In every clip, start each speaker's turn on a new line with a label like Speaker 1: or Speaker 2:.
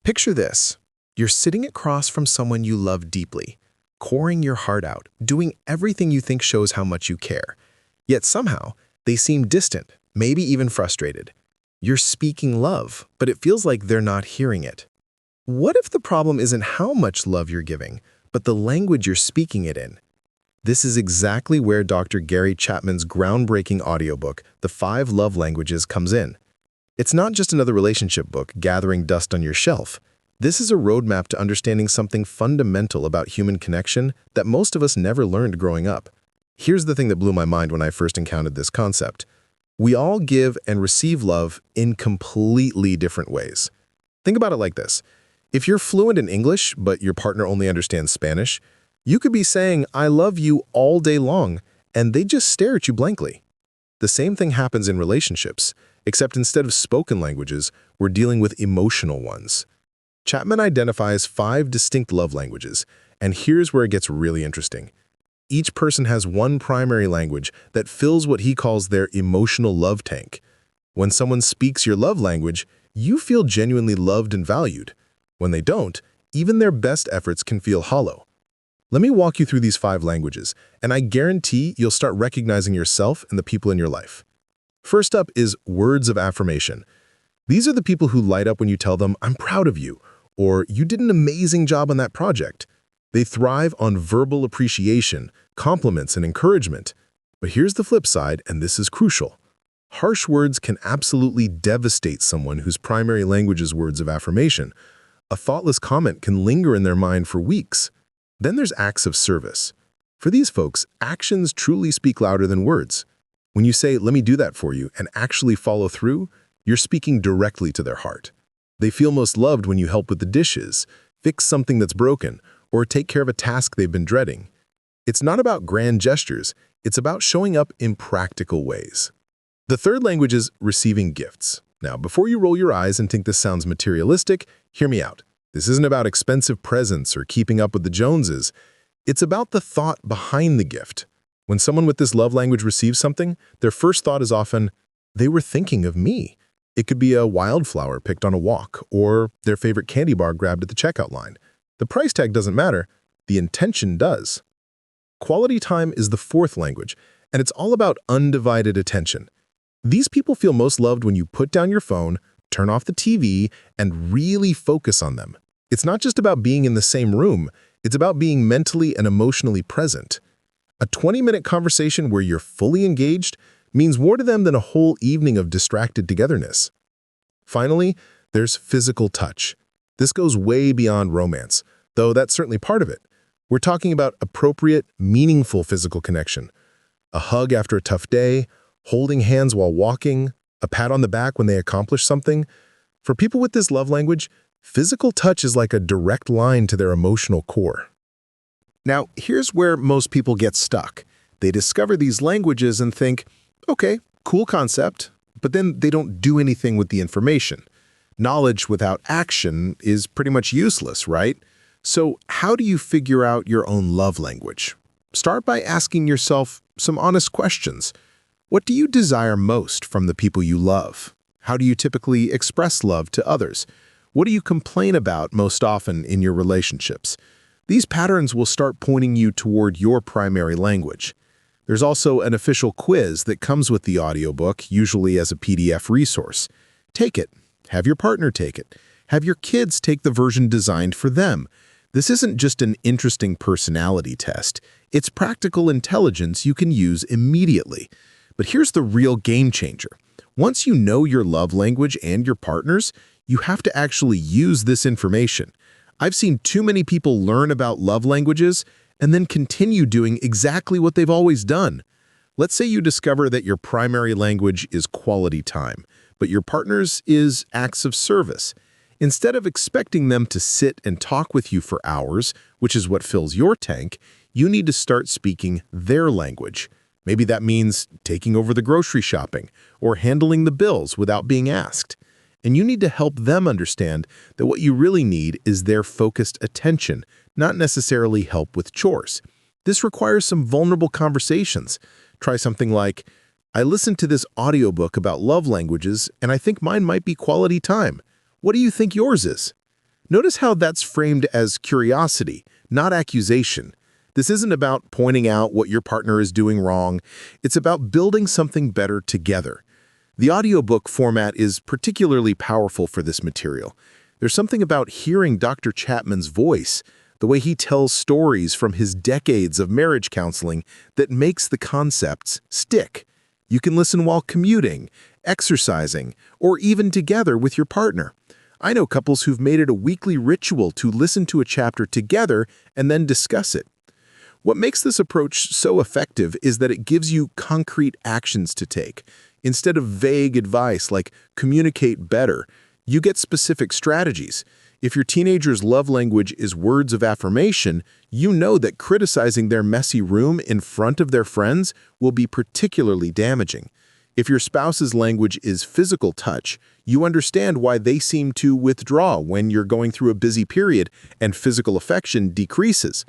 Speaker 1: Picture this. You're sitting across from someone you love deeply, pouring your heart out, doing everything you think shows how much you care. Yet somehow, they seem distant, maybe even frustrated. You're speaking love, but it feels like they're not hearing it. What if the problem isn't how much love you're giving, but the language you're speaking it in? This is exactly where Dr. Gary Chapman's groundbreaking audiobook, The 5 Love Languages, comes in. It's not just another relationship book gathering dust on your shelf. This is a roadmap to understanding something fundamental about human connection that most of us never learned growing up. Here's the thing that blew my mind when I first encountered this concept. We all give and receive love in completely different ways. Think about it like this. If you're fluent in English, but your partner only understands Spanish, you could be saying, "I love you" all day long, and they just stare at you blankly. The same thing happens in relationships, except instead of spoken languages, we're dealing with emotional ones. Chapman identifies 5 distinct love languages, and here's where it gets really interesting. Each person has one primary language that fills what he calls their emotional love tank. When someone speaks your love language, you feel genuinely loved and valued. When they don't, even their best efforts can feel hollow. Let me walk you through these 5 languages, and I guarantee you'll start recognizing yourself and the people in your life. First up is words of affirmation. These are the people who light up when you tell them, "I'm proud of you," or "You did an amazing job on that project." They thrive on verbal appreciation, compliments, and encouragement. But here's the flip side, and this is crucial. Harsh words can absolutely devastate someone whose primary language is words of affirmation. A thoughtless comment can linger in their mind for weeks. Then there's acts of service. For these folks, actions truly speak louder than words. When you say, "Let me do that for you," and actually follow through, you're speaking directly to their heart. They feel most loved when you help with the dishes, fix something that's broken, or take care of a task they've been dreading. It's not about grand gestures, it's about showing up in practical ways. The third language is receiving gifts. Now, before you roll your eyes and think this sounds materialistic, hear me out. This isn't about expensive presents or keeping up with the Joneses. It's about the thought behind the gift. When someone with this love language receives something, their first thought is often, "They were thinking of me." It could be a wildflower picked on a walk, or their favorite candy bar grabbed at the checkout line. The price tag doesn't matter, the intention does. Quality time is the fourth language, and it's all about undivided attention. These people feel most loved when you put down your phone, turn off the TV, and really focus on them. It's not just about being in the same room, it's about being mentally and emotionally present. A 20-minute conversation where you're fully engaged means more to them than a whole evening of distracted togetherness. Finally, there's physical touch. This goes way beyond romance, though that's certainly part of it. We're talking about appropriate, meaningful physical connection. A hug after a tough day, holding hands while walking, a pat on the back when they accomplish something. For people with this love language, physical touch is like a direct line to their emotional core. Now, here's where most people get stuck. They discover these languages and think, okay, cool concept, but then they don't do anything with the information. Knowledge without action is pretty much useless, right? So how do you figure out your own love language? Start by asking yourself some honest questions. What do you desire most from the people you love? How do you typically express love to others? What do you complain about most often in your relationships? These patterns will start pointing you toward your primary language. There's also an official quiz that comes with the audiobook, usually as a PDF resource. Take it. Have your partner take it. Have your kids take the version designed for them. This isn't just an interesting personality test. It's practical intelligence you can use immediately. But here's the real game changer. Once you know your love language and your partner's, you have to actually use this information. I've seen too many people learn about love languages and then continue doing exactly what they've always done. Let's say you discover that your primary language is quality time, but your partner's is acts of service. Instead of expecting them to sit and talk with you for hours, which is what fills your tank, you need to start speaking their language. Maybe that means taking over the grocery shopping or handling the bills without being asked. And you need to help them understand that what you really need is their focused attention, not necessarily help with chores. This requires some vulnerable conversations. Try something like, "I listened to this audiobook about love languages, and I think mine might be quality time. What do you think yours is?" Notice how that's framed as curiosity, not accusation. This isn't about pointing out what your partner is doing wrong. It's about building something better together. The audiobook format is particularly powerful for this material. There's something about hearing Dr. Chapman's voice, the way he tells stories from his decades of marriage counseling, that makes the concepts stick. You can listen while commuting, exercising, or even together with your partner. I know couples who've made it a weekly ritual to listen to a chapter together and then discuss it. What makes this approach so effective is that it gives you concrete actions to take. Instead of vague advice like communicate better, you get specific strategies. If your teenager's love language is words of affirmation, you know that criticizing their messy room in front of their friends will be particularly damaging. If your spouse's language is physical touch, you understand why they seem to withdraw when you're going through a busy period and physical affection decreases.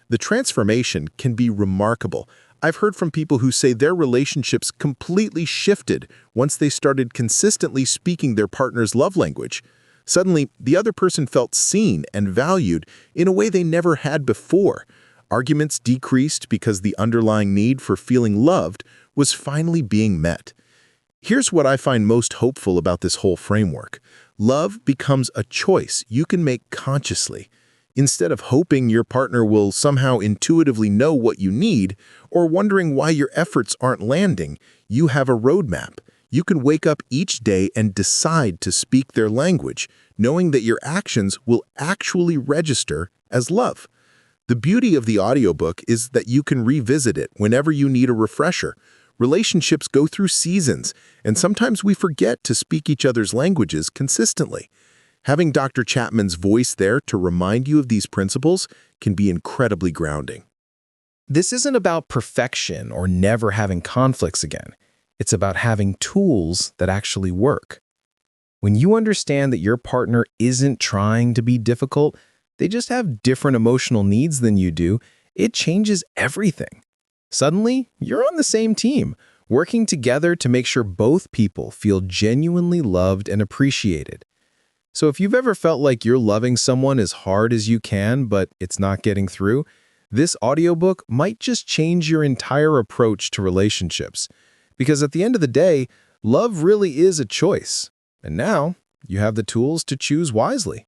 Speaker 1: The transformation can be remarkable. I've heard from people who say their relationships completely shifted once they started consistently speaking their partner's love language. Suddenly, the other person felt seen and valued in a way they never had before. Arguments decreased because the underlying need for feeling loved was finally being met. Here's what I find most hopeful about this whole framework. Love becomes a choice you can make consciously. Instead of hoping your partner will somehow intuitively know what you need or wondering why your efforts aren't landing, you have a roadmap. You can wake up each day and decide to speak their language, knowing that your actions will actually register as love. The beauty of the audiobook is that you can revisit it whenever you need a refresher. Relationships go through seasons, and sometimes we forget to speak each other's languages consistently. Having Dr. Chapman's voice there to remind you of these principles can be incredibly grounding.
Speaker 2: This isn't about perfection or never having conflicts again. It's about having tools that actually work. When you understand that your partner isn't trying to be difficult, they just have different emotional needs than you do, it changes everything. Suddenly, you're on the same team, working together to make sure both people feel genuinely loved and appreciated. So if you've ever felt like you're loving someone as hard as you can, but it's not getting through, this audiobook might just change your entire approach to relationships. Because at the end of the day, love really is a choice. And now, you have the tools to choose wisely.